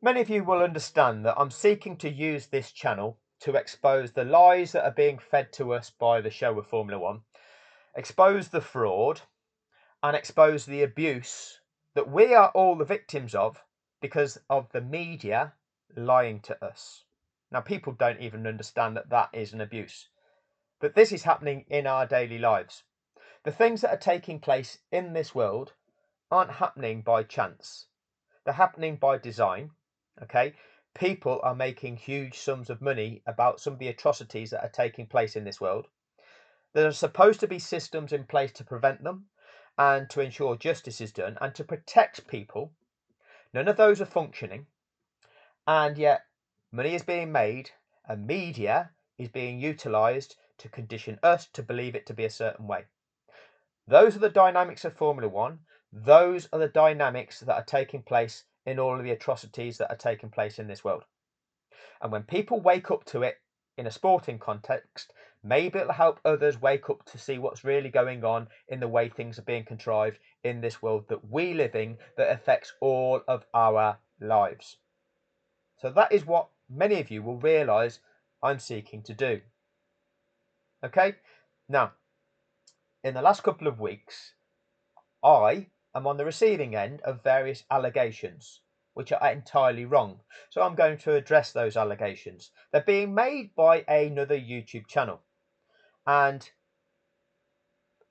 Many of you will understand that I'm seeking to use this channel to expose the lies that are being fed to us by the show of Formula One, expose the fraud, and expose the abuse that we are all the victims of because of the media lying to us. Now, people don't even understand that that is an abuse, but this is happening in our daily lives. The things that are taking place in this world aren't happening by chance. They're happening by design. Okay, people are making huge sums of money about some of the atrocities that are taking place in this world. There are supposed to be systems in place to prevent them and to ensure justice is done and to protect people. None of those are functioning, and yet money is being made and media is being utilized to condition us to believe it to be a certain way. Those are the dynamics of Formula One. Those are the dynamics that are taking place in all of the atrocities that are taking place in this world. And when people wake up to it in a sporting context, maybe it'll help others wake up to see what's really going on in the way things are being contrived in this world that we live in, that affects all of our lives. So that is what many of you will realize I'm seeking to do. Okay, now in the last couple of weeks, I am on the receiving end of various allegations which are entirely wrong. So I'm going to address those allegations. They're being made by another YouTube channel. And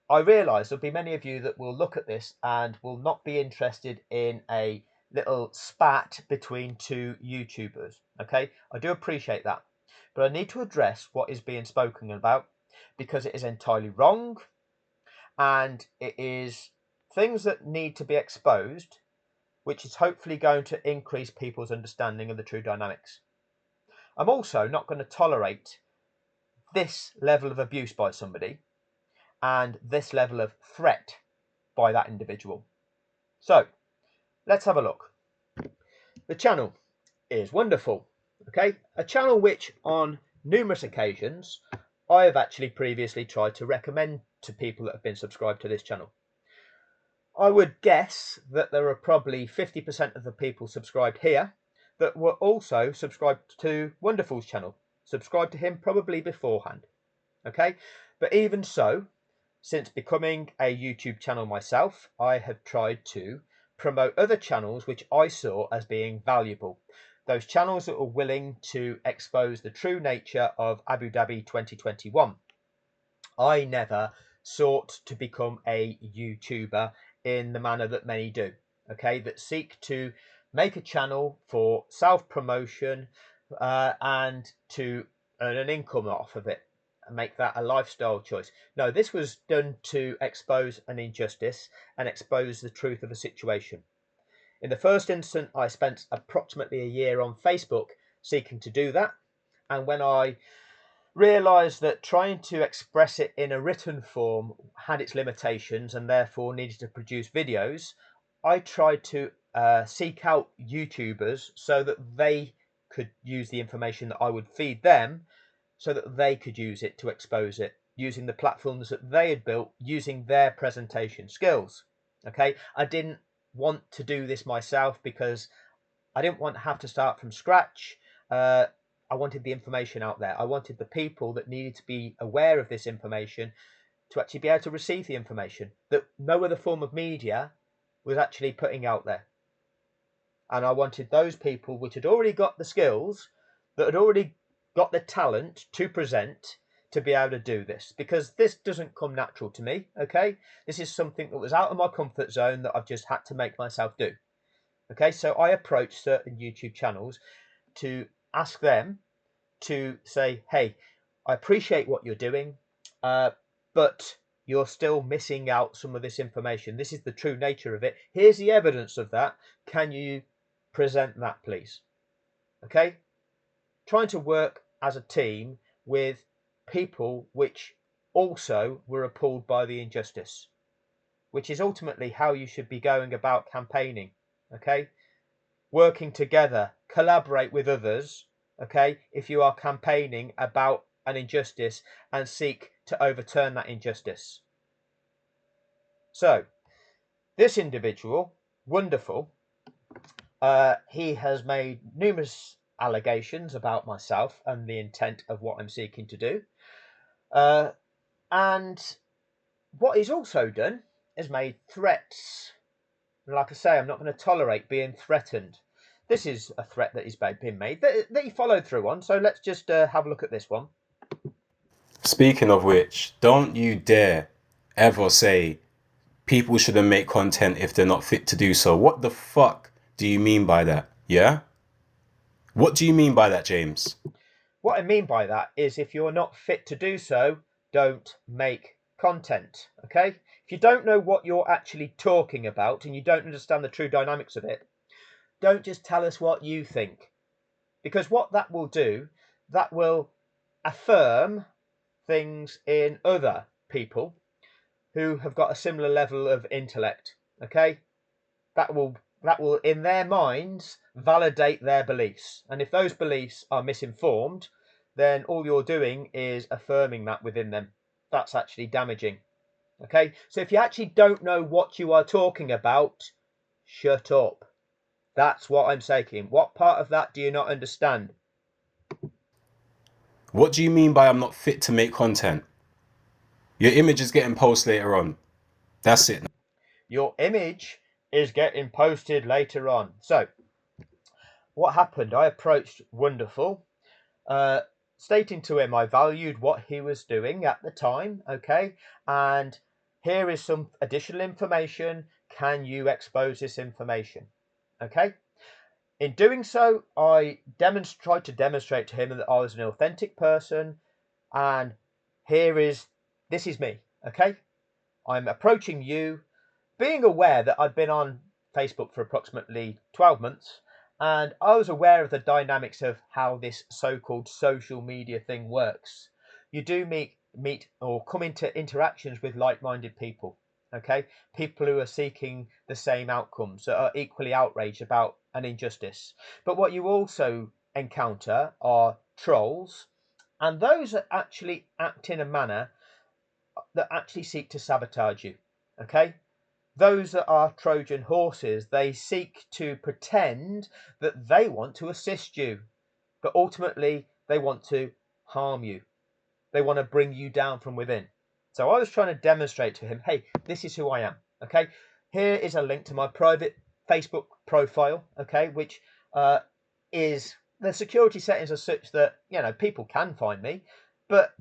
I realise there'll be many of you that will look at this and will not be interested in a little spat between two YouTubers. Okay, I do appreciate that. But I need to address what is being spoken about because it is entirely wrong and it is things that need to be exposed, which is hopefully going to increase people's understanding of the true dynamics. I'm also not going to tolerate this level of abuse by somebody and this level of threat by that individual. So let's have a look. The channel is wonderful. Okay, a channel which on numerous occasions I have actually previously tried to recommend to people that have been subscribed to this channel. I would guess that there are probably 50% of the people subscribed here that were also subscribed to Wonderful's channel, subscribed to him probably beforehand. Okay, but even so, since becoming a YouTube channel myself, I have tried to promote other channels which I saw as being valuable. Those channels that were willing to expose the true nature of Abu Dhabi 2021. I never sought to become a YouTuber in the manner that many do, okay, that seek to make a channel for self-promotion and to earn an income off of it and make that a lifestyle choice. No, this was done to expose an injustice and expose the truth of a situation. In the first instance, I spent approximately a year on Facebook seeking to do that, and when I realised that trying to express it in a written form had its limitations and therefore needed to produce videos, I tried to seek out YouTubers so that they could use the information that I would feed them so that they could use it to expose it using the platforms that they had built using their presentation skills. Okay, I didn't want to do this myself because I didn't want to have to start from scratch. I wanted the information out there. I wanted the people that needed to be aware of this information to actually be able to receive the information that no other form of media was actually putting out there. And I wanted those people which had already got the skills, that had already got the talent to present, to be able to do this, because this doesn't come natural to me. Okay, this is something that was out of my comfort zone that I've just had to make myself do. Okay, so I approached certain YouTube channels to ask them to say, hey, I appreciate what you're doing, but you're still missing out some of this information. This is the true nature of it. Here's the evidence of that. Can you present that, please? Okay, trying to work as a team with people which also were appalled by the injustice, which is ultimately how you should be going about campaigning. Okay, working together, collaborate with others, okay, if you are campaigning about an injustice and seek to overturn that injustice. So this individual, Wonderful, He has made numerous allegations about myself and the intent of what I'm seeking to do. And what he's also done is made threats. Like I say, I'm not going to tolerate being threatened. This is a threat that is been made that he followed through on. So let's just have a look at this one. Speaking of which, don't you dare ever say people shouldn't make content if they're not fit to do so. What the fuck do you mean by that? Yeah? What do you mean by that, James? What I mean by that is if you're not fit to do so, don't make content. Okay? If you don't know what you're actually talking about and you don't understand the true dynamics of it, don't just tell us what you think. Because what that will do, that will affirm things in other people who have got a similar level of intellect. Okay? That will in their minds validate their beliefs. And if those beliefs are misinformed, then all you're doing is affirming that within them. That's actually damaging. Okay? So if you actually don't know what you are talking about, shut up. That's what I'm saying. What part of that do you not understand? What do you mean by I'm not fit to make content? Your image is getting posted later on. That's it. Your image is getting posted later on. So, what happened? I approached Wonderful, stating to him I valued what he was doing at the time, okay? And here is some additional information. Can you expose this information? Okay? In doing so, I tried to demonstrate to him that I was an authentic person, and this is me, okay? I'm approaching you, being aware that I'd been on Facebook for approximately 12 months, and I was aware of the dynamics of how this so-called social media thing works. You do meet or come into interactions with like-minded people, okay? People who are seeking the same outcomes, that are equally outraged about an injustice. But what you also encounter are trolls, and those that actually act in a manner that actually seek to sabotage you, okay? Those that are Trojan horses, they seek to pretend that they want to assist you, but ultimately they want to harm you. They want to bring you down from within. So I was trying to demonstrate to him, hey, this is who I am. Okay, here is a link to my private Facebook profile. Okay, which is the security settings are such that people can find me, but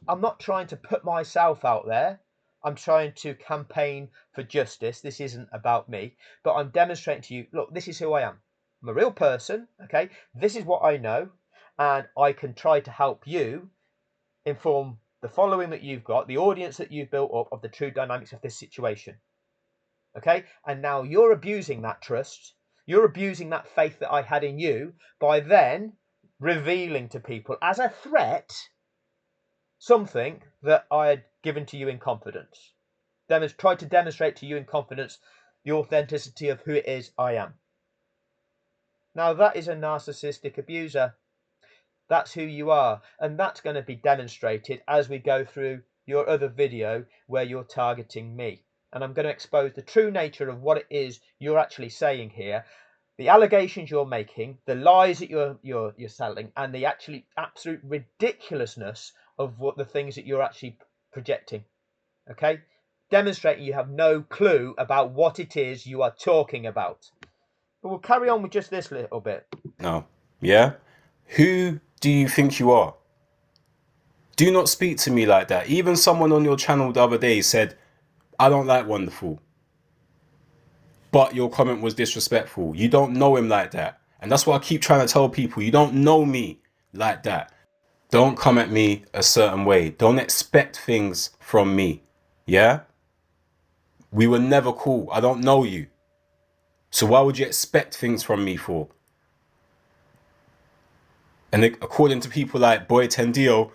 I'm not trying to put myself out there. I'm trying to campaign for justice. This isn't about me, but I'm demonstrating to you, look, this is who I am. I'm a real person, okay? This is what I know, and I can try to help you inform the following that you've got, the audience that you've built up of the true dynamics of this situation. Okay? And now you're abusing that trust. You're abusing that faith that I had in you by then revealing to people as a threat something that I had given to you in confidence. Tried to demonstrate to you in confidence the authenticity of who it is I am. Now that is a narcissistic abuser. That's who you are, and that's going to be demonstrated as we go through your other video where you're targeting me. And I'm going to expose the true nature of what it is you're actually saying here, the allegations you're making, the lies that you're selling, and the actually absolute ridiculousness of what the things that you're actually projecting. Okay? Demonstrating you have no clue about what it is you are talking about. But we'll carry on with just this little bit. No. Yeah? Who do you think you are? Do not speak to me like that. Even someone on your channel the other day said, I don't like Wonderful. But your comment was disrespectful. You don't know him like that. And that's what I keep trying to tell people. You don't know me like that. Don't come at me a certain way. Don't expect things from me. Yeah? We were never cool. I don't know you. So why would you expect things from me for? And according to people like Boy Tendio,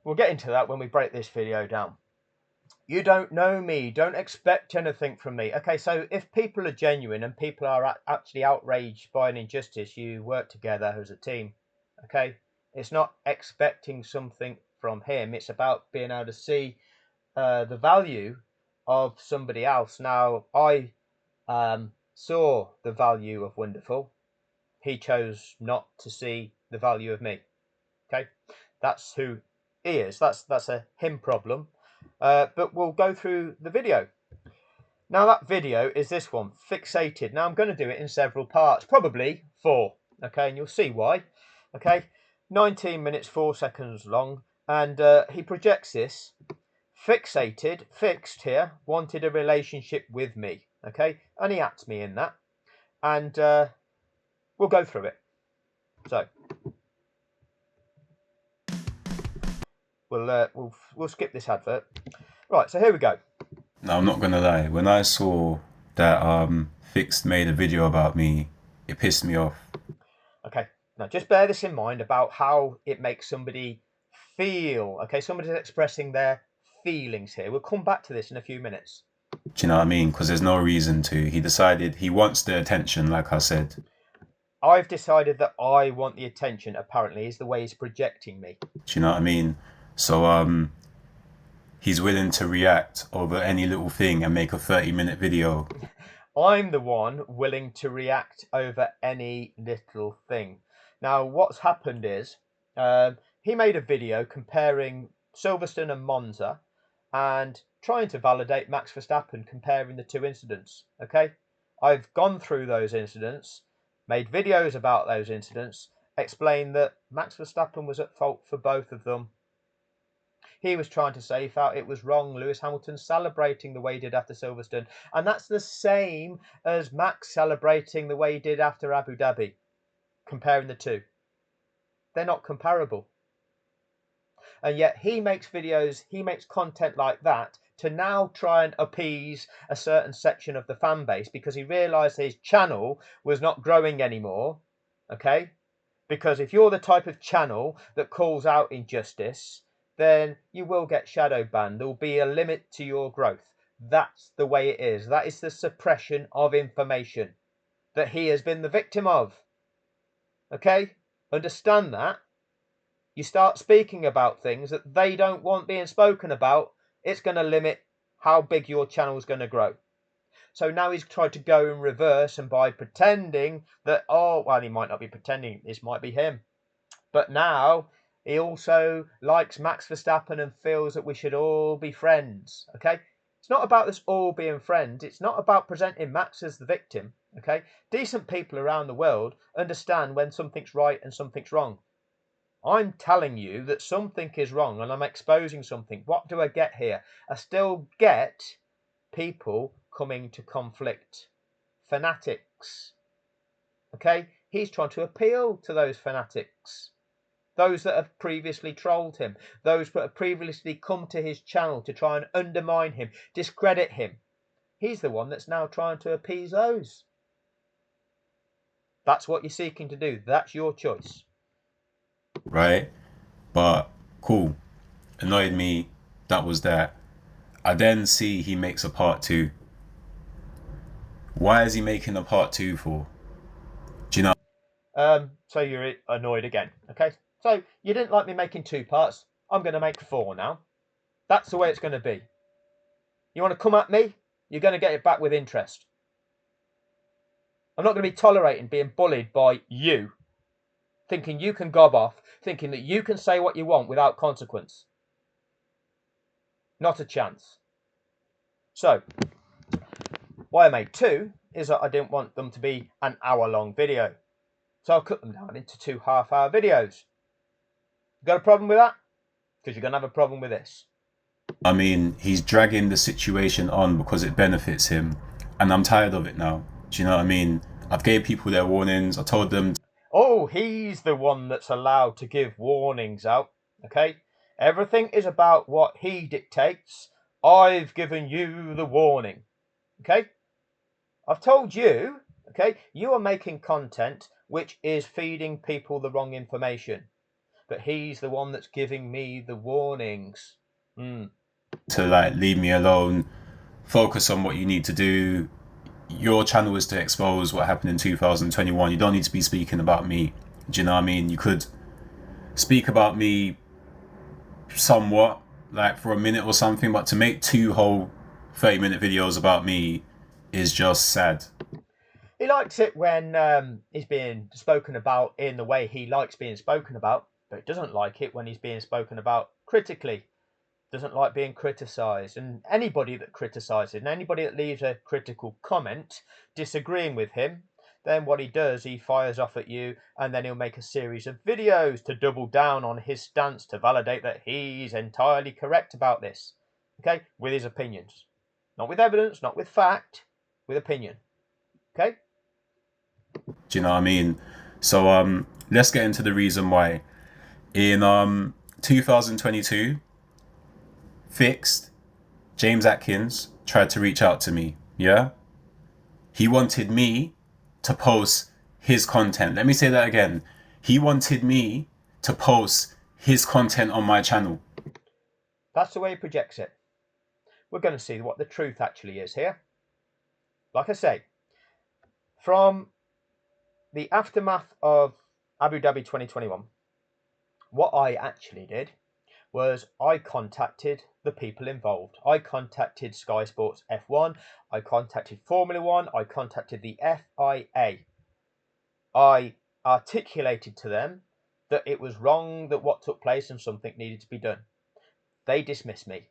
We'll get into that when we break this video down. You don't know me. Don't expect anything from me. Okay, so if people are genuine and people are actually outraged by an injustice, you work together as a team. Okay, it's not expecting something from him. It's about being able to see the value of somebody else. Now, I saw the value of wonderful. He chose not to see the value of me. Okay, that's who he is. That's a him problem. But we'll go through the video. Now that video is this one, fixated. Now I'm going to do it in several parts, probably 4. Okay, and you'll see why. Okay, 19 minutes 4 seconds long, and he projects this. Fixated, fixed here, wanted a relationship with me. Okay, and he acts me in that, and we'll go through it. So we'll skip this advert. Right, so here we go. Now, I'm not gonna lie. When I saw that Fixed made a video about me, it pissed me off. Okay, now just bear this in mind about how it makes somebody feel. Okay, somebody's expressing their feelings here. We'll come back to this in a few minutes. Do you know what I mean? Because there's no reason to. He decided he wants the attention, like I said. I've decided that I want the attention, apparently, is the way he's projecting me. Do you know what I mean? So he's willing to react over any little thing and make a 30-minute video. I'm the one willing to react over any little thing. Now, what's happened is he made a video comparing Silverstone and Monza and trying to validate Max Verstappen, comparing the 2 incidents. Okay, I've gone through those incidents, made videos about those incidents, explained that Max Verstappen was at fault for both of them. He was trying to say he felt it was wrong Lewis Hamilton celebrating the way he did after Silverstone, and that's the same as Max celebrating the way he did after Abu Dhabi. Comparing the 2, they're not comparable. And yet he makes videos, he makes content like that to now try and appease a certain section of the fan base, because he realised his channel was not growing anymore. Okay, because if you're the type of channel that calls out injustice, then you will get shadow banned. There will be a limit to your growth. That's the way it is. That is the suppression of information that he has been the victim of. Okay, understand that. You start speaking about things that they don't want being spoken about, it's going to limit how big your channel is going to grow. So now he's tried to go in reverse, and by pretending that, oh, well, he might not be pretending, this might be him. But now he also likes Max Verstappen and feels that we should all be friends. Okay, it's not about us all being friends. It's not about presenting Max as the victim. Okay, decent people around the world understand when something's right and something's wrong. I'm telling you that something is wrong, and I'm exposing something. What do I get here? I still get people coming to conflict. Fanatics. Okay, he's trying to appeal to those fanatics. Those that have previously trolled him, those that have previously come to his channel to try and undermine him, discredit him. He's the one that's now trying to appease those. That's what you're seeking to do. That's your choice. Right? But cool. Annoyed me. That was that. I then see he makes a part 2. Why is he making a part 2 for? Do you know? So you're annoyed again. Okay, so you didn't like me making 2 parts. I'm going to make 4 now. That's the way it's going to be. You want to come at me? You're going to get it back with interest. I'm not going to be tolerating being bullied by you, thinking you can gob off, thinking that you can say what you want without consequence. Not a chance. So, why I made 2 is that I didn't want them to be an hour-long video. So I'll cut them down into 2 half-hour videos. You got a problem with that? Because you're going to have a problem with this. I mean, he's dragging the situation on because it benefits him. And I'm tired of it now. Do you know what I mean? I've gave people their warnings. I told them. Oh, he's the one that's allowed to give warnings out. Okay? Everything is about what he dictates. I've given you the warning. Okay? I've told you, okay, you are making content which is feeding people the wrong information. But he's the one that's giving me the warnings. To like leave me alone, focus on what you need to do. Your channel is to expose what happened in 2021. You don't need to be speaking about me. Do you know what I mean? You could speak about me somewhat, like for a minute or something, but to make 2 whole 30-minute videos about me is just sad. He likes it when he's being spoken about in the way he likes being spoken about, but he doesn't like it when he's being spoken about critically. Doesn't like being criticised. And anybody that criticises and anybody that leaves a critical comment disagreeing with him, then what he does, he fires off at you, and then he'll make a series of videos to double down on his stance to validate that he's entirely correct about this. Okay, with his opinions. Not with evidence, not with fact, with opinion. Okay? Do you know what I mean? So let's get into the reason why. In 2022, Fixed, James Atkins tried to reach out to me. Yeah? He wanted me to post his content. Let me say that again. He wanted me to post his content on my channel. That's the way he projects it. We're going to see what the truth actually is here. Like I say, from the aftermath of Abu Dhabi 2021, what I actually did was I contacted the people involved. I contacted Sky Sports F1, I contacted Formula One, I contacted the FIA. I articulated to them that it was wrong, that what took place and something needed to be done. They dismissed me,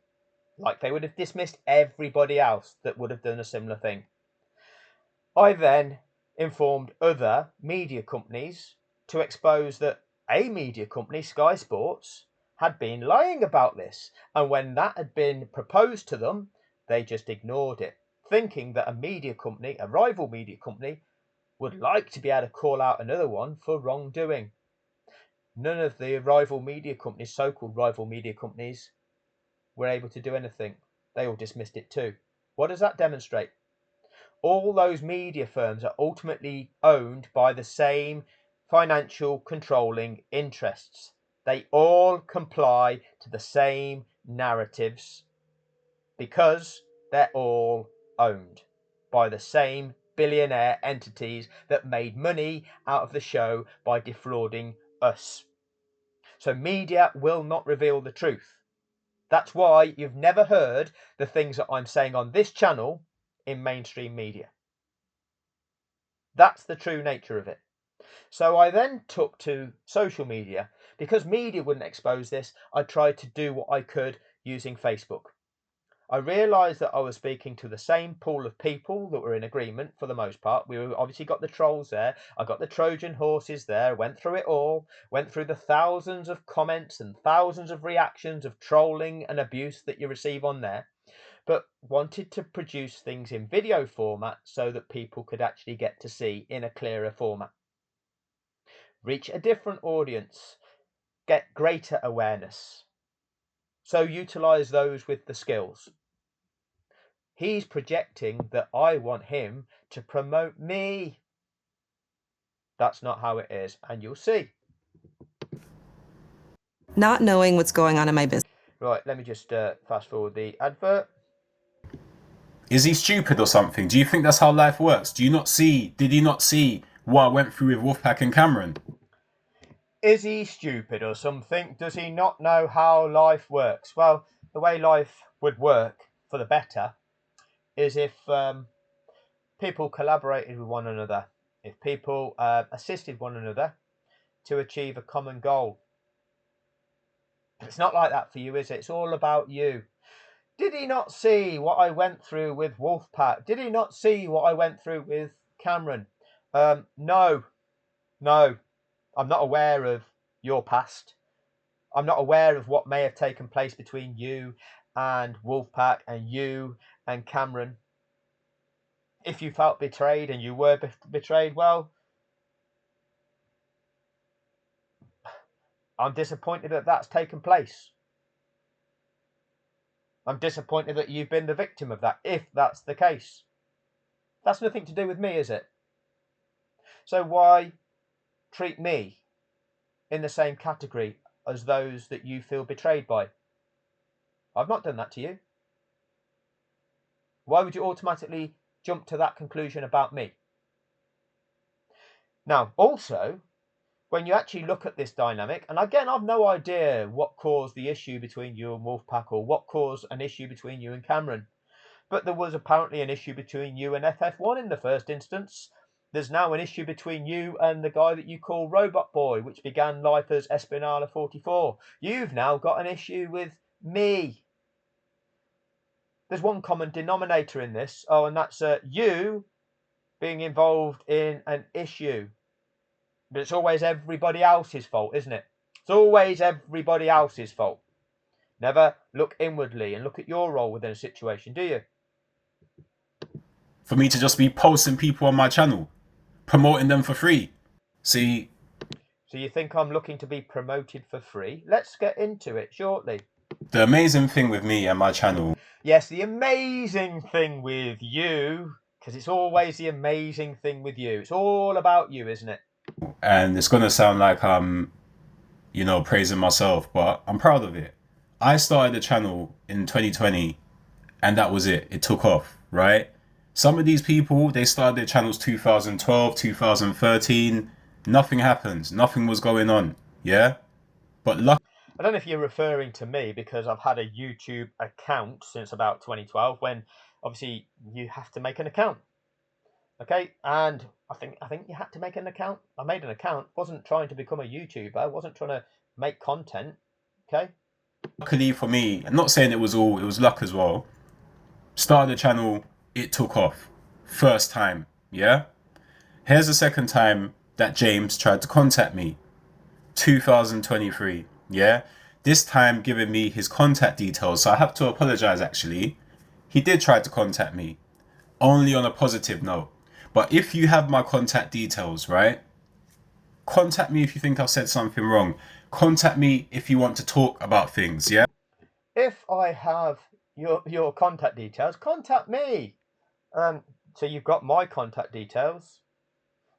like they would have dismissed everybody else that would have done a similar thing. I then informed other media companies to expose that a media company, Sky Sports, had been lying about this. And when that had been proposed to them, they just ignored it, thinking that a media company, a rival media company, would like to be able to call out another one for wrongdoing. None of the rival media companies, so-called rival media companies, were able to do anything. They all dismissed it too. What does that demonstrate? All those media firms are ultimately owned by the same financial controlling interests. They all comply to the same narratives because they're all owned by the same billionaire entities that made money out of the show by defrauding us. So media will not reveal the truth. That's why you've never heard the things that I'm saying on this channel in mainstream media. That's the true nature of it. So I then took to social media. Because media wouldn't expose this, I tried to do what I could using Facebook. I realised that I was speaking to the same pool of people that were in agreement for the most part. We obviously got the trolls there. I got the Trojan horses there, went through it all, went through the thousands of comments and thousands of reactions of trolling and abuse that you receive on there, but wanted to produce things in video format so that people could actually get to see in a clearer format. Reach a different audience, get greater awareness. So utilize those with the skills. He's projecting that I want him to promote me. That's not how it is, and you'll see. Not knowing what's going on in my business. Right, let me just fast forward the advert. Is he stupid or something? Do you think that's how life works? Did he not see what I went through with Wolfpack and Cameron? Is he stupid or something? Does he not know how life works? Well, the way life would work for the better is if people collaborated with one another, if people assisted one another to achieve a common goal. It's not like that for you, is it? It's all about you. Did he not see what I went through with Wolfpack? Did he not see what I went through with Cameron? No, I'm not aware of your past. I'm not aware of what may have taken place between you and Wolfpack and you and Cameron. If you felt betrayed and you were betrayed, well, I'm disappointed that that's taken place. I'm disappointed that you've been the victim of that, if that's the case. That's nothing to do with me, is it? So why treat me in the same category as those that you feel betrayed by? I've not done that to you. Why would you automatically jump to that conclusion about me? Now, also, when you actually look at this dynamic, and again, I've no idea what caused the issue between you and Wolfpack or what caused an issue between you and Cameron, but there was apparently an issue between you and FF1 in the first instance. There's now an issue between you and the guy that you call Robot Boy, which began life as Espinala 44. You've now got an issue with me. There's one common denominator in this. Oh, and that's you being involved in an issue. But it's always everybody else's fault, isn't it? It's always everybody else's fault. Never look inwardly and look at your role within a situation, do you? For me to just be posting people on my channel, promoting them for free. See, so you think I'm looking to be promoted for free? Let's get into it shortly. The amazing thing with me and my channel. Yes, the amazing thing with you, because it's always the amazing thing with you. It's all about you, isn't it? And it's going to sound like I'm, praising myself, but I'm proud of it. I started the channel in 2020 and that was it. It took off, right? Some of these people, they started their channels 2012, 2013. Nothing happened. Nothing was going on. Yeah? But luckily, I don't know if you're referring to me because I've had a YouTube account since about 2012 when obviously you have to make an account. Okay, and I think you had to make an account. I made an account. Wasn't trying to become a YouTuber. I wasn't trying to make content. Okay. Luckily for me, I'm not saying it was luck as well. Started the channel, it took off. First time, yeah? Here's the second time that James tried to contact me. 2023, yeah? This time giving me his contact details. So I have to apologize actually. He did try to contact me. Only on a positive note. But if you have my contact details, right? Contact me if you think I've said something wrong. Contact me if you want to talk about things, yeah? If I have your contact details, contact me. So you've got my contact details,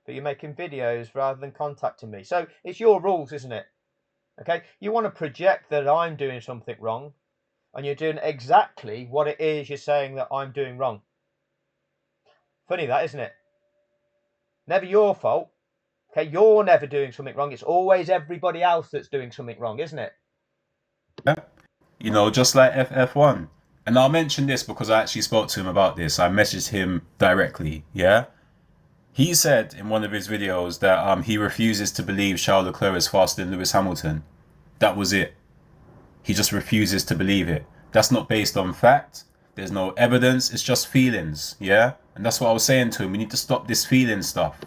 but you're making videos rather than contacting me. So it's your rules, isn't it? Okay, you want to project that I'm doing something wrong, and you're doing exactly what it is you're saying that I'm doing wrong. Funny that, isn't it? Never your fault. Okay, you're never doing something wrong. It's always everybody else that's doing something wrong, isn't it? Yeah. Just like FF1. And I'll mention this because I actually spoke to him about this. I messaged him directly, yeah? He said in one of his videos that he refuses to believe Charles Leclerc is faster than Lewis Hamilton. That was it. He just refuses to believe it. That's not based on fact. There's no evidence. It's just feelings, yeah? And that's what I was saying to him. We need to stop this feeling stuff.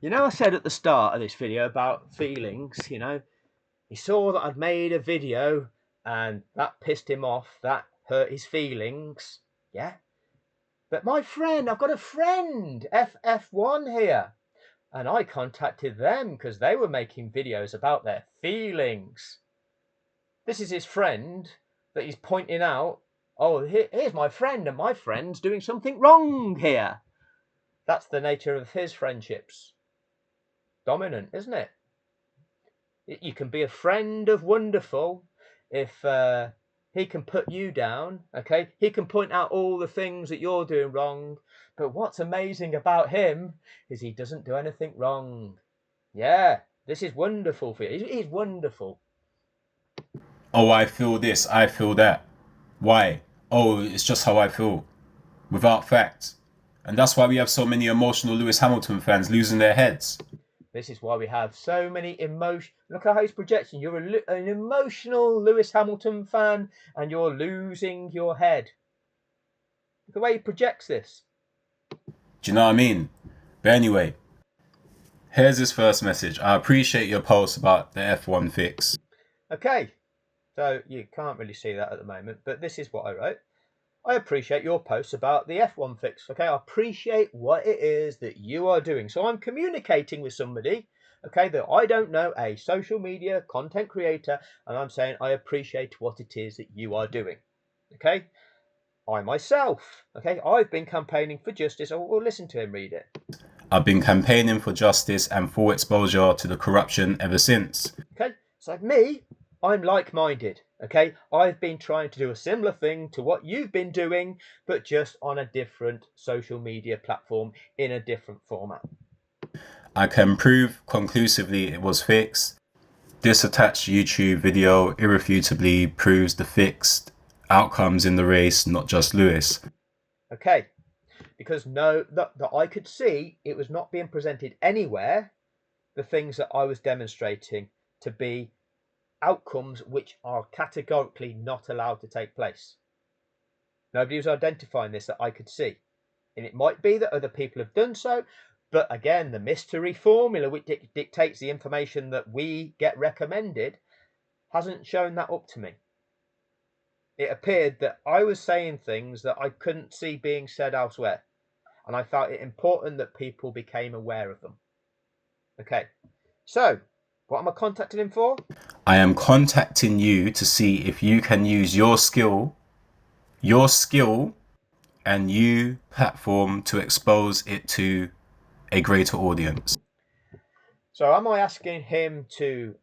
I said at the start of this video about feelings, he saw that I'd made a video and that pissed him off. That hurt his feelings, yeah? But my friend, I've got a friend, FF1 here. And I contacted them because they were making videos about their feelings. This is his friend that he's pointing out. Oh, here's my friend, and my friend's doing something wrong here. That's the nature of his friendships. Dominant, isn't it? You can be a friend of wonderful if he can put you down, okay? He can point out all the things that you're doing wrong. But what's amazing about him is he doesn't do anything wrong. Yeah, this is wonderful for you. He's wonderful. Oh, I feel this, I feel that. Why? Oh, it's just how I feel. Without facts. And that's why we have so many emotional Lewis Hamilton fans losing their heads. This is why we have so many Look at how he's projecting. You're an emotional Lewis Hamilton fan and you're losing your head. The way he projects this. Do you know what I mean? But anyway, here's his first message. I appreciate your post about the F1 fix. Okay, so you can't really see that at the moment, but this is what I wrote. I appreciate your posts about the F1 fix. Okay, I appreciate what it is that you are doing. So I'm communicating with somebody, okay, that I don't know, a social media content creator, and I'm saying I appreciate what it is that you are doing. Okay, I myself, okay, I've been campaigning for justice. We'll listen to him read it. I've been campaigning for justice and full exposure to the corruption ever since. Okay, so me, I'm like-minded, okay? I've been trying to do a similar thing to what you've been doing, but just on a different social media platform in a different format. I can prove conclusively it was fixed. This attached YouTube video irrefutably proves the fixed outcomes in the race, not just Lewis. Okay, because that I could see it was not being presented anywhere, the things that I was demonstrating to be outcomes which are categorically not allowed to take place. Nobody was identifying this that I could see. And it might be that other people have done so, but again, the mystery formula which dictates the information that we get recommended hasn't shown that up to me. It appeared that I was saying things that I couldn't see being said elsewhere, and I felt it important that people became aware of them. Okay, so what am I contacting him for? I am contacting you to see if you can use your skill and you platform to expose it to a greater audience. So am I asking him to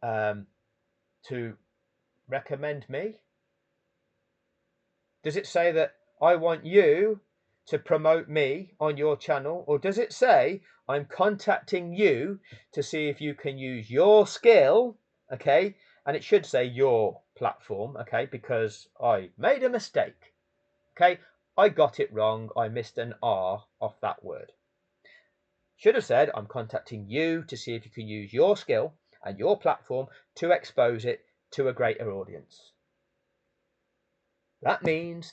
recommend me? Does it say that I want you to promote me on your channel, or does it say I'm contacting you to see if you can use your skill, okay? And it should say your platform, okay, because I made a mistake, okay? I got it wrong. I missed an R off that word. Should have said I'm contacting you to see if you can use your skill and your platform to expose it to a greater audience. That means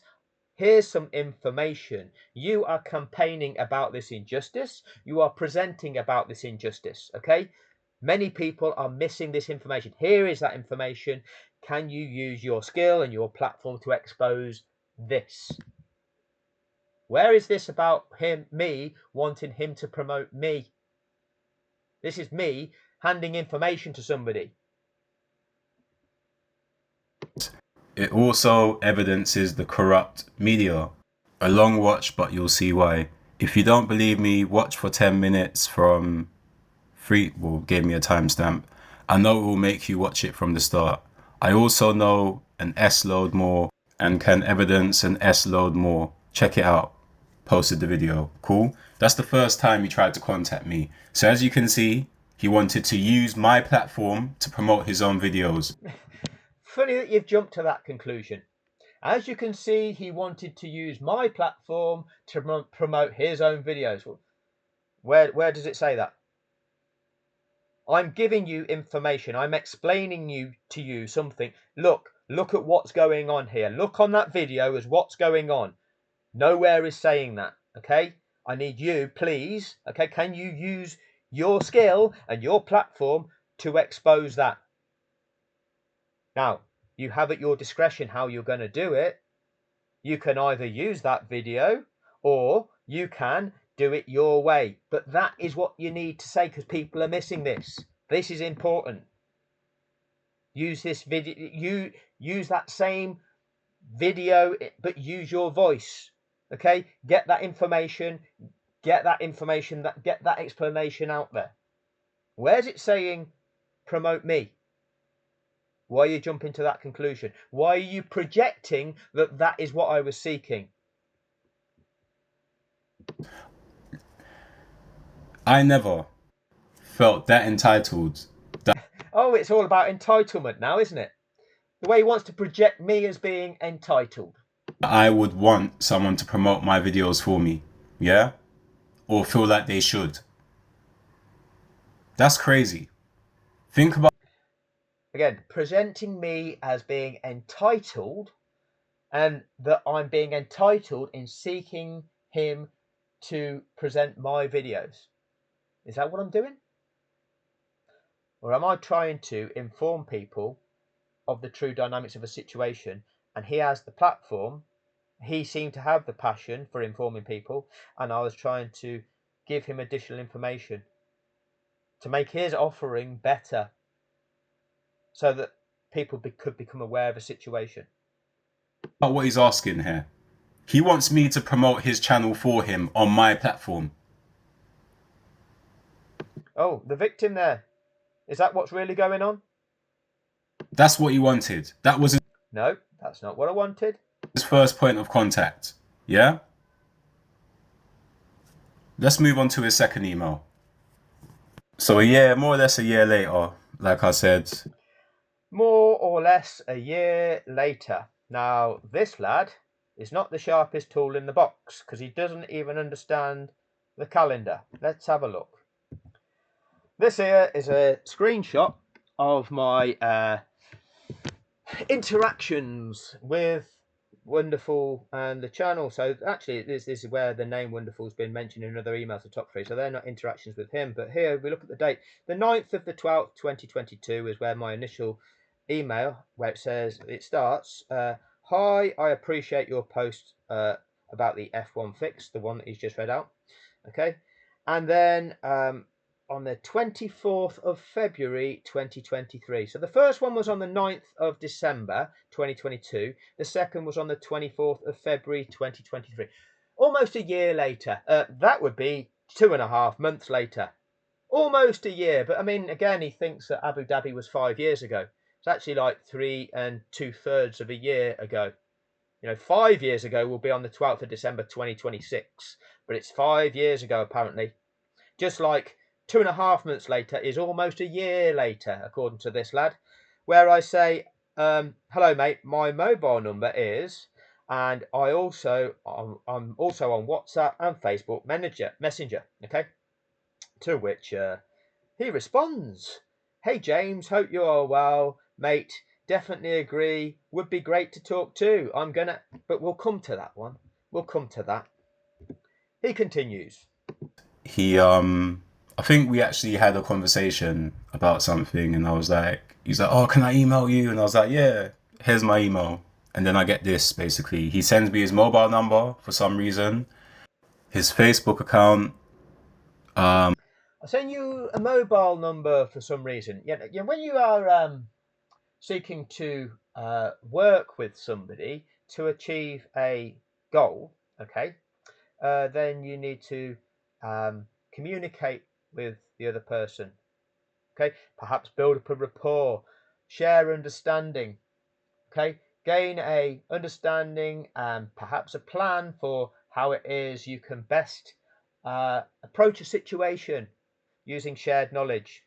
here's some information. You are campaigning about this injustice. You are presenting about this injustice, okay? Many people are missing this information. Here is that information. Can you use your skill and your platform to expose this? Where is this about me wanting him to promote me? This is me handing information to somebody. It also evidences the corrupt media. A long watch, but you'll see why. If you don't believe me, watch for 10 minutes from gave me a timestamp. I know it will make you watch it from the start. I also know an S load more and can evidence an S load more. Check it out. Posted the video. Cool. That's the first time he tried to contact me. So as you can see, he wanted to use my platform to promote his own videos. Funny that you've jumped to that conclusion. As you can see, he wanted to use my platform to promote his own videos. Where does it say that? I'm giving you information. I'm explaining to you something. Look at what's going on here. Look on that video as what's going on. Nowhere is saying that, okay? I need you, please, okay? Can you use your skill and your platform to expose that? Now, you have at your discretion how you're going to do it. You can either use that video or you can do it your way. But that is what you need to say because people are missing this. This is important. Use this video, use that same video, but use your voice. Okay? Get that information, get that explanation out there. Where's it saying promote me? Why are you jumping to that conclusion? Why are you projecting that is what I was seeking? I never felt that entitled. Oh, it's all about entitlement now, isn't it? The way he wants to project me as being entitled. I would want someone to promote my videos for me. Yeah? Or feel like they should. That's crazy. Think about Again, presenting me as being entitled and that I'm being entitled in seeking him to present my videos. Is that what I'm doing? Or am I trying to inform people of the true dynamics of a situation? And he has the platform. He seemed to have the passion for informing people, and I was trying to give him additional information to make his offering better so that people could become aware of a situation. what he's asking here. He wants me to promote his channel for him on my platform. Oh, the victim there. Is that what's really going on? That's what he wanted. That was No, that's not what I wanted. his first point of contact. Yeah? Let's move on to his second email. So more or less a year later, like I said. More or less a year later. Now, this lad is not the sharpest tool in the box, because he doesn't even understand the calendar. Let's have a look. This here is a screenshot of my interactions with Wonderful and the channel. So actually this is where the name Wonderful has been mentioned in other emails, the top three, so they're not interactions with him. But here we look at the date, the 9th of the 12th 2022 is where my initial email, where it says, it starts, hi, I appreciate your post about the F1 fix, the one that he's just read out. Okay, and then on the 24th of February 2023. So the first one was on the 9th of December 2022. The second was on the 24th of February 2023. Almost a year later. That would be 2.5 months later. Almost a year. But I mean, again, he thinks that Abu Dhabi was 5 years ago. It's actually like 3 2/3 of a year ago. 5 years ago will be on the 12th of December 2026. But it's 5 years ago, apparently. Just like 2.5 months later is almost a year later, according to this lad, where I say, hello mate, my mobile number is, and I'm also on WhatsApp and Facebook Messenger, okay? To which he responds, hey James, hope you are well, mate, definitely agree, would be great to talk to. But we'll come to that one. We'll come to that. He continues. I think we actually had a conversation about something, and he's like, oh, can I email you? And I was like, yeah, here's my email. And then I get this, basically. He sends me his mobile number for some reason, his Facebook account. I send you a mobile number for some reason. Yeah, when you are seeking to work with somebody to achieve a goal, okay, then you need to communicate with the other person. Okay, perhaps build up a rapport, share understanding. Okay, gain a understanding and perhaps a plan for how it is you can best approach a situation using shared knowledge,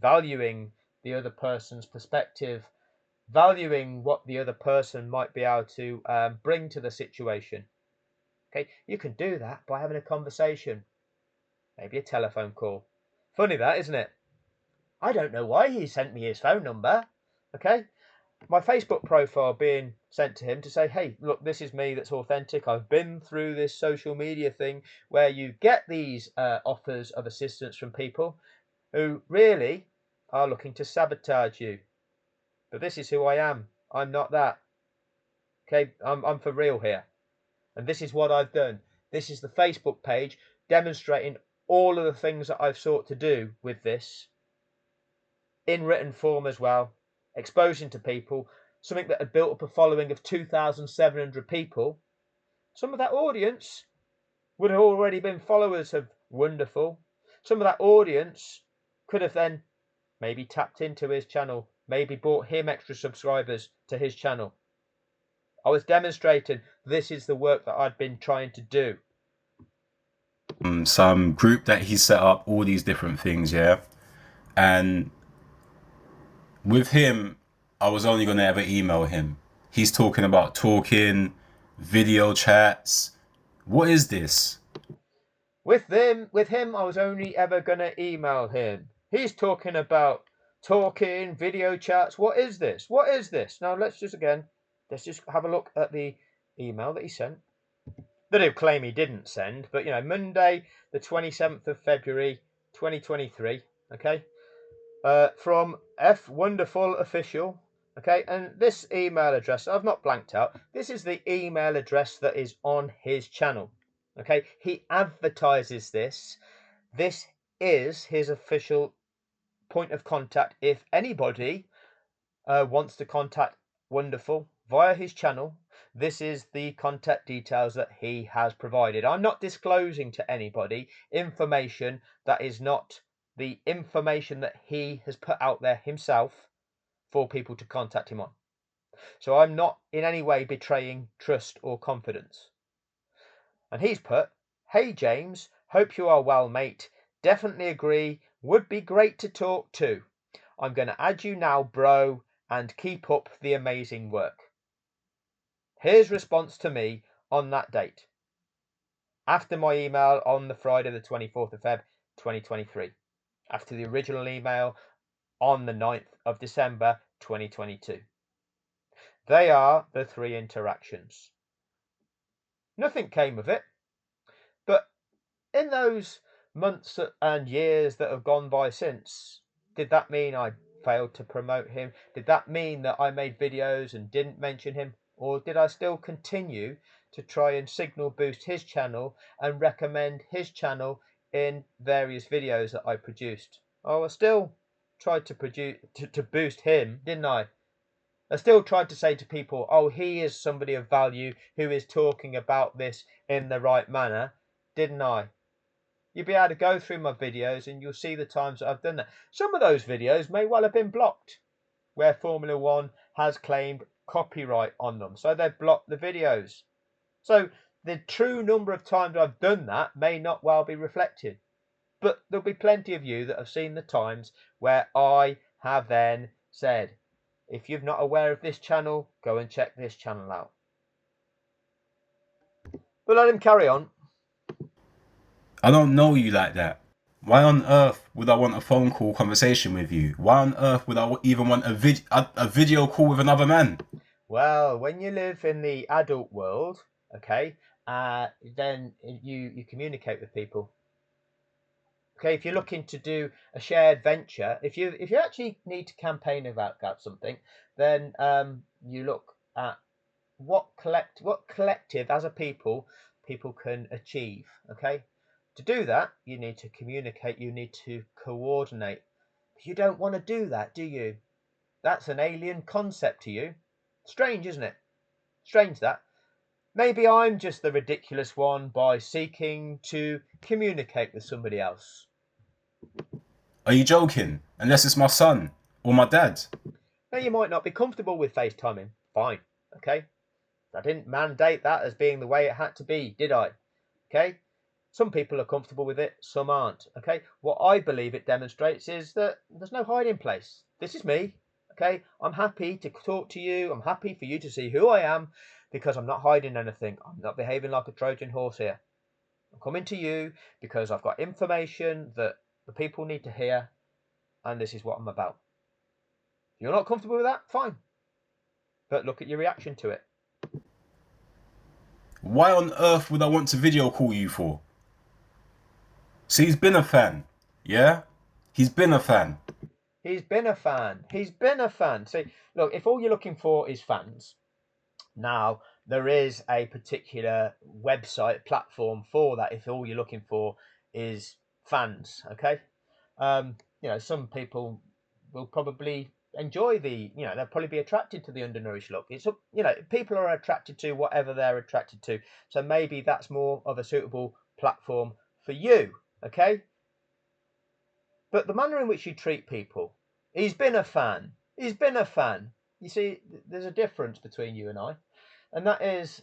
valuing the other person's perspective, valuing what the other person might be able to bring to the situation. Okay, you can do that by having a conversation, maybe a telephone call. Funny that, isn't it? I don't know why he sent me his phone number. Okay, my Facebook profile being sent to him to say, hey, look, this is me, that's authentic. I've been through this social media thing where you get these offers of assistance from people who really are looking to sabotage you. But this is who I am. I'm not that. Okay, I'm for real here. And this is what I've done. This is the Facebook page demonstrating all of the things that I've sought to do with this in written form as well, exposing to people something that had built up a following of 2,700 people. Some of that audience would have already been followers of Wonderful. Some of that audience could have then maybe tapped into his channel, maybe brought him extra subscribers to his channel. I was demonstrating this is the work that I'd been trying to do. Some group that he set up, all these different things, yeah. And with him, I was only going to ever email him. He's talking about talking, video chats. What is this? With him, I was only ever going to email him. He's talking about talking, video chats. What is this? What is this? Now, let's just have a look at the email that he sent. That he'll claim he didn't send, but Monday, the 27th of February, 2023. Okay, from F Wonderful Official. Okay, and this email address I've not blanked out. This is the email address that is on his channel. Okay, he advertises this. This is his official point of contact if anybody wants to contact Wonderful via his channel. This is the contact details that he has provided. I'm not disclosing to anybody information that is not the information that he has put out there himself for people to contact him on. So I'm not in any way betraying trust or confidence. And he's put, hey James, hope you are well, mate. Definitely agree, would be great to talk to. I'm going to add you now, bro, and keep up the amazing work. His response to me on that date, after my email on the Friday the 24th of Feb 2023, after the original email on the 9th of December 2022. They are the 3 interactions. Nothing came of it, but in those months and years that have gone by since, did that mean I failed to promote him? Did that mean that I made videos and didn't mention him? Or did I still continue to try and signal boost his channel and recommend his channel in various videos that I produced? Oh, I still tried to boost him, didn't I? I still tried to say to people, oh, he is somebody of value who is talking about this in the right manner, didn't I? You'll be able to go through my videos and you'll see the times that I've done that. Some of those videos may well have been blocked, where Formula One has claimed copyright on them, so they've blocked the videos. So the true number of times I've done that may not well be reflected, but there'll be plenty of you that have seen the times where I have then said, if you're not aware of this channel, go and check this channel out. But let him carry on. I don't know you like that. Why on earth would I want a phone call conversation with you? Why on earth would I even want a video call with another man? Well, when you live in the adult world, okay, then you communicate with people. Okay, if you're looking to do a shared venture, if you actually need to campaign about something, then you look at what collective as a people can achieve. Okay, to do that, you need to communicate, you need to coordinate. You don't want to do that, do you? That's an alien concept to you. Strange, isn't it? Strange that. Maybe I'm just the ridiculous one by seeking to communicate with somebody else. Are you joking? Unless it's my son or my dad. Now, you might not be comfortable with FaceTiming. Fine, okay? I didn't mandate that as being the way it had to be, did I? Okay? Some people are comfortable with it, some aren't, okay? What I believe it demonstrates is that there's no hiding place. This is me, okay? I'm happy to talk to you. I'm happy for you to see who I am because I'm not hiding anything. I'm not behaving like a Trojan horse here. I'm coming to you because I've got information that the people need to hear, and this is what I'm about. If you're not comfortable with that, fine. But look at your reaction to it. Why on earth would I want to video call you for? See, he's been a fan. Yeah? He's been a fan. He's been a fan. He's been a fan. See, look, if all you're looking for is fans, now there is a particular website platform for that. If all you're looking for is fans, okay? Some people will probably enjoy they'll probably be attracted to the undernourished look. It's people are attracted to whatever they're attracted to. So maybe that's more of a suitable platform for you, okay? But the manner in which you treat people, he's been a fan. He's been a fan. You see, there's a difference between you and I, and that is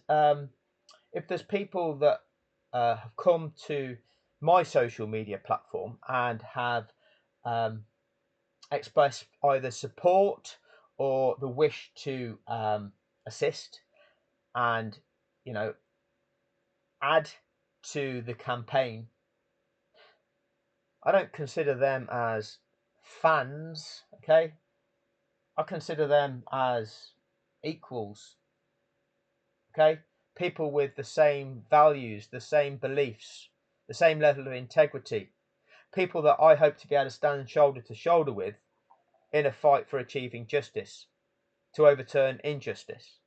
if there's people that have come to my social media platform and have expressed either support or the wish to assist and add to the campaign, I don't consider them as fans, okay? I consider them as equals, okay? People with the same values, the same beliefs, the same level of integrity. People that I hope to be able to stand shoulder to shoulder with in a fight for achieving justice, to overturn injustice.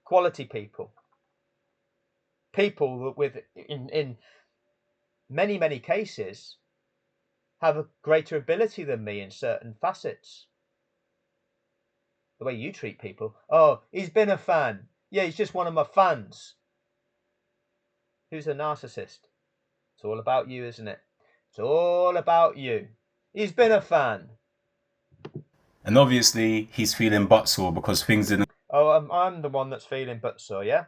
Quality people. People that in many, many cases have a greater ability than me in certain facets. The way you treat people. Oh, he's been a fan. Yeah, he's just one of my fans. Who's a narcissist? It's all about you, isn't it? It's all about you. He's been a fan. And obviously, he's feeling buttsore because things didn't. Oh, I'm the one that's feeling buttsore, yeah?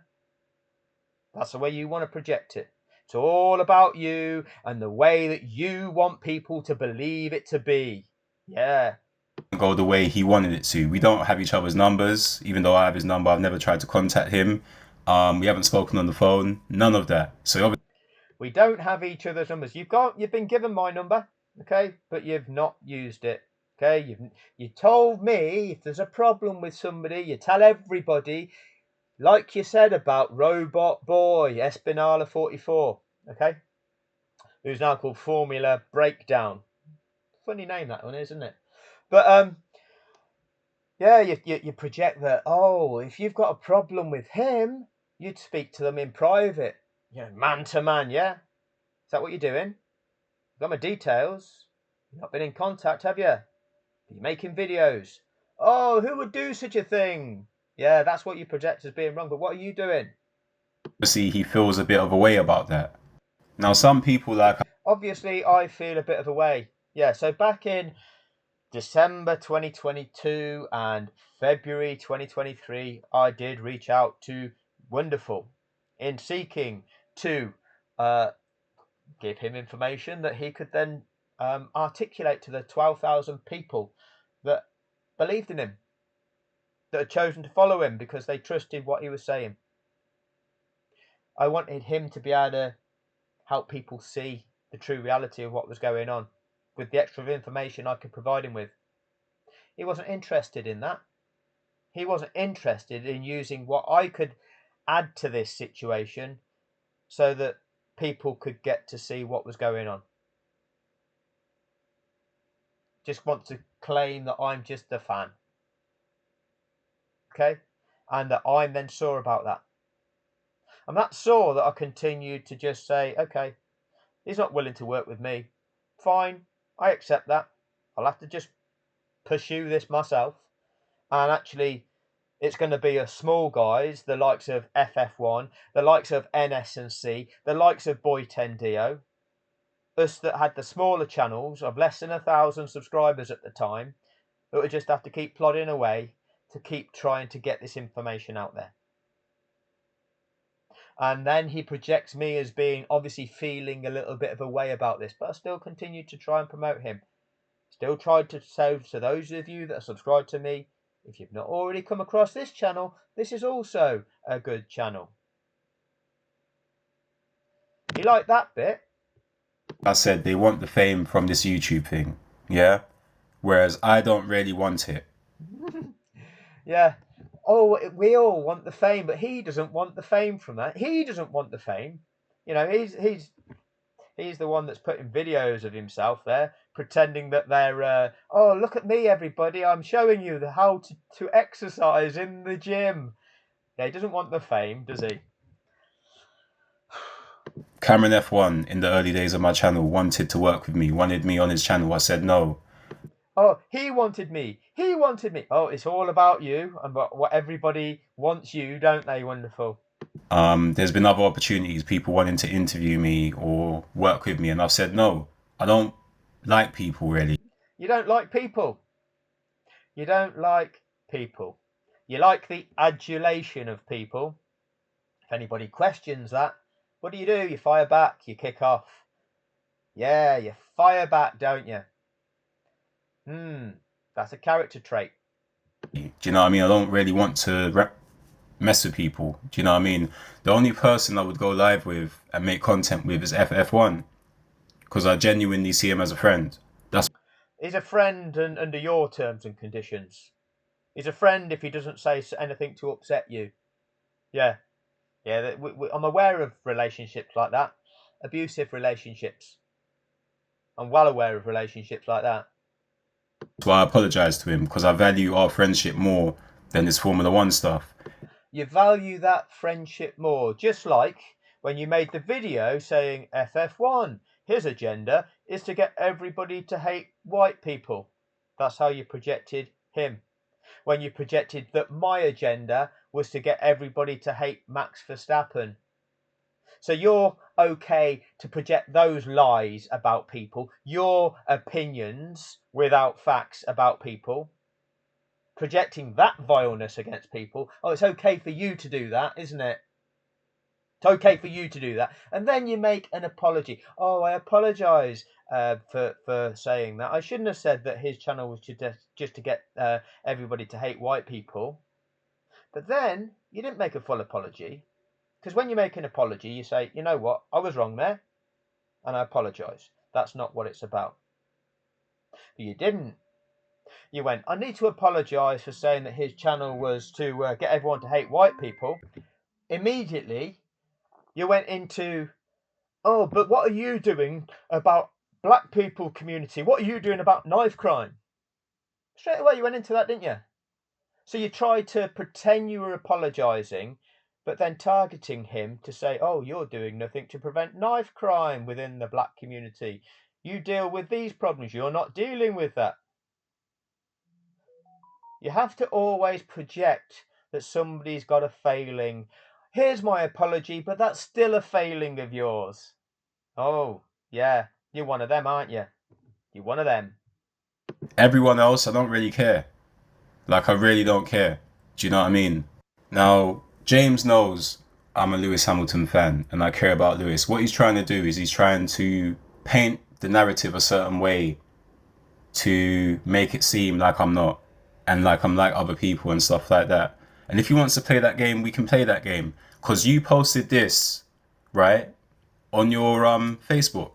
That's the way you want to project it. It's all about you and the way that you want people to believe it to be. Yeah. Go the way he wanted it to. We don't have each other's numbers. Even though I have his number, I've never tried to contact him. We haven't spoken on the phone. None of that. So We don't have each other's numbers. You've been given my number, okay, but you've not used it. Okay, you told me if there's a problem with somebody, you tell everybody, like you said about Robot Boy Espinala 44, okay, who's now called Formula Breakdown. Funny name that one, isn't it? But yeah, you project that. Oh, if you've got a problem with him, you'd speak to them in private, man to man. Yeah, is that what you're doing? Got my details. You've not been in contact, have you? You're making videos. Oh, who would do such a thing? Yeah, that's what you project as being wrong. But what are you doing? obviously he feels a bit of a way about that. Now some people like Obviously, I feel a bit of a way. Yeah, so back in December 2022 and February 2023, I did reach out to Wonderful in seeking to give him information that he could then articulate to the 12,000 people that believed in him, that had chosen to follow him because they trusted what he was saying. I wanted him to be able to help people see the true reality of what was going on with the extra information I could provide him with. He wasn't interested in that. He wasn't interested in using what I could add to this situation so that people could get to see what was going on. Just want to claim that I'm just a fan. Okay? And that I'm then sore about that. I'm that sore that I continued to just say, okay, he's not willing to work with me. Fine, I accept that. I'll have to just pursue this myself. And actually, it's going to be a small guys, the likes of FF1, the likes of NS&C, the likes of Boy 10DO, us that had the smaller channels of less than 1,000 subscribers at the time, that would just have to keep plodding away to keep trying to get this information out there. And then he projects me as being obviously feeling a little bit of a way about this, but I still continued to try and promote him. Still tried to say to those of you that are subscribed to me, if you've not already come across this channel, this is also a good channel. You like that bit? I said they want the fame from this YouTube thing. Yeah? Whereas I don't really want it. Yeah. Oh, we all want the fame, but he doesn't want the fame from that. He doesn't want the fame. He's the one that's putting videos of himself there, pretending that they're, oh, look at me, everybody. I'm showing you how to exercise in the gym. Yeah, he doesn't want the fame, does he? Cameron F1 in the early days of my channel wanted to work with me, wanted me on his channel. I said no. Oh, he wanted me. He wanted me. Oh, it's all about you and what everybody wants you, don't they? Wonderful. There's been other opportunities, people wanting to interview me or work with me, and I've said no. I don't like people really. You don't like people. You don't like people. You like the adulation of people. If anybody questions that, what do? You fire back, you kick off. Yeah, you fire back, don't you? That's a character trait. Do you know what I mean? I don't really want to mess with people. Do you know what I mean? The only person I would go live with and make content with is FF1 because I genuinely see him as a friend. That's He's a friend under your terms and conditions. He's a friend if he doesn't say anything to upset you. Yeah. I'm aware of relationships like that. Abusive relationships. I'm well aware of relationships like that. why I apologise to him because I value our friendship more than this Formula One stuff. You value that friendship more, just like when you made the video saying FF1, his agenda is to get everybody to hate white people. That's how you projected him. When you projected that my agenda was to get everybody to hate Max Verstappen. So you're okay to project those lies about people, your opinions without facts about people, projecting that vileness against people. Oh, it's okay for you to do that, isn't it? It's okay for you to do that. And then you make an apology. Oh, I apologise for saying that. I shouldn't have said that his channel was just to get everybody to hate white people. But then you didn't make a full apology. Because when you make an apology, you say, you know what, I was wrong there, and I apologise. That's not what it's about. But you didn't. You went, I need to apologise for saying that his channel was to get everyone to hate white people. Immediately, you went into, oh, but what are you doing about black people community? What are you doing about knife crime? Straight away you went into that, didn't you? So you tried to pretend you were apologising, but then targeting him to say, oh, you're doing nothing to prevent knife crime within the black community. You deal with these problems. You're not dealing with that. You have to always project that somebody's got a failing. Here's my apology, but that's still a failing of yours. Oh, yeah, you're one of them, aren't you? You're one of them. Everyone else, I don't really care. Like, I really don't care. Do you know what I mean? Now, James knows I'm a Lewis Hamilton fan and I care about Lewis. What he's trying to do is he's trying to paint the narrative a certain way to make it seem like I'm not, and like I'm like other people and stuff like that. And if he wants to play that game, we can play that game. Because you posted this, right, on your Facebook.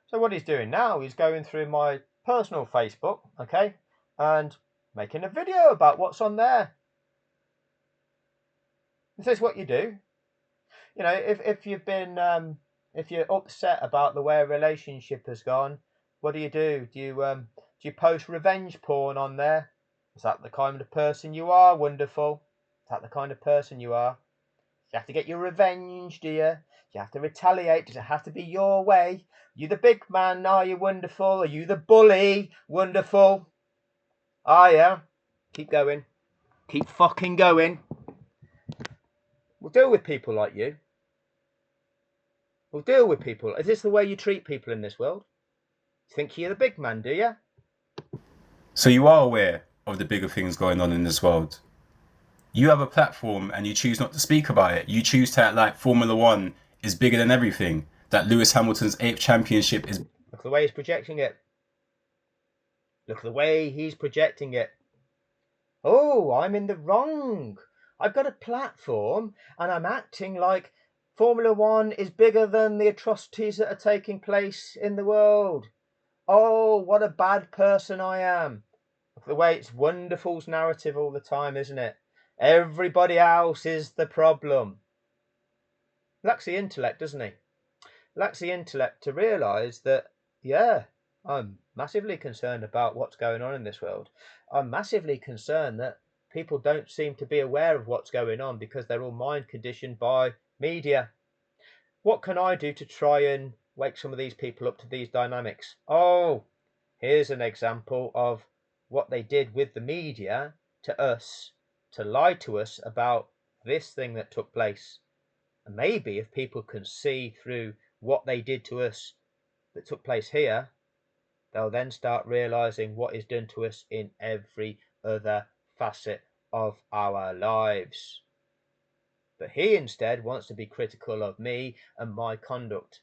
So what he's doing now is going through my personal Facebook, okay, and making a video about what's on there. This is what you do. You know, if you've been if you're upset about the way a relationship has gone, what do? Do you post revenge porn on there? Is that the kind of person you are? Wonderful. Is that the kind of person you are? You have to get your revenge, do you? You have to retaliate. Does it have to be your way? You the big man? Are you wonderful? Are you the bully? Wonderful. Ah, yeah. Keep going. Keep fucking going. We'll deal with people like you. We'll deal with people. Is this the way you treat people in this world? Think you're the big man, do you? So you are aware of the bigger things going on in this world. You have a platform and you choose not to speak about it. You choose to act like Formula One is bigger than everything. That Lewis Hamilton's 8th championship is... Look at the way he's projecting it. Look at the way he's projecting it. Oh, I'm in the wrong. I've got a platform and I'm acting like Formula One is bigger than the atrocities that are taking place in the world. Oh, what a bad person I am. Look at the way it's Wonderful's narrative all the time, isn't it? Everybody else is the problem. Lacks the intellect, doesn't he? Lacks the intellect to realise that, yeah, I'm massively concerned about what's going on in this world. I'm massively concerned that people don't seem to be aware of what's going on because they're all mind conditioned by media. What can I do to try and wake some of these people up to these dynamics? Oh, here's an example of what they did with the media to us, to lie to us about this thing that took place. And maybe if people can see through what they did to us that took place here, they'll then start realizing what is done to us in every other facet of our lives. But he instead wants to be critical of me and my conduct,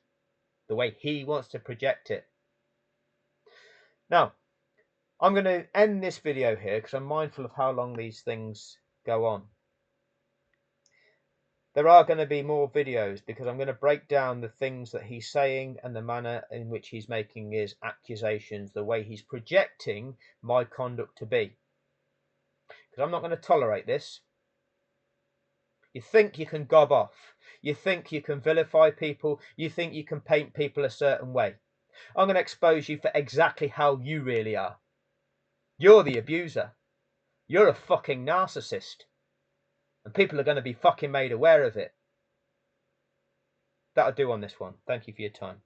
the way he wants to project it. Now, I'm going to end this video here because I'm mindful of how long these things go on. There are going to be more videos because I'm going to break down the things that he's saying and the manner in which he's making his accusations, the way he's projecting my conduct to be. Because I'm not going to tolerate this. You think you can gob off. You think you can vilify people. You think you can paint people a certain way. I'm going to expose you for exactly how you really are. You're the abuser. You're a fucking narcissist. And people are going to be fucking made aware of it. That'll do on this one. Thank you for your time.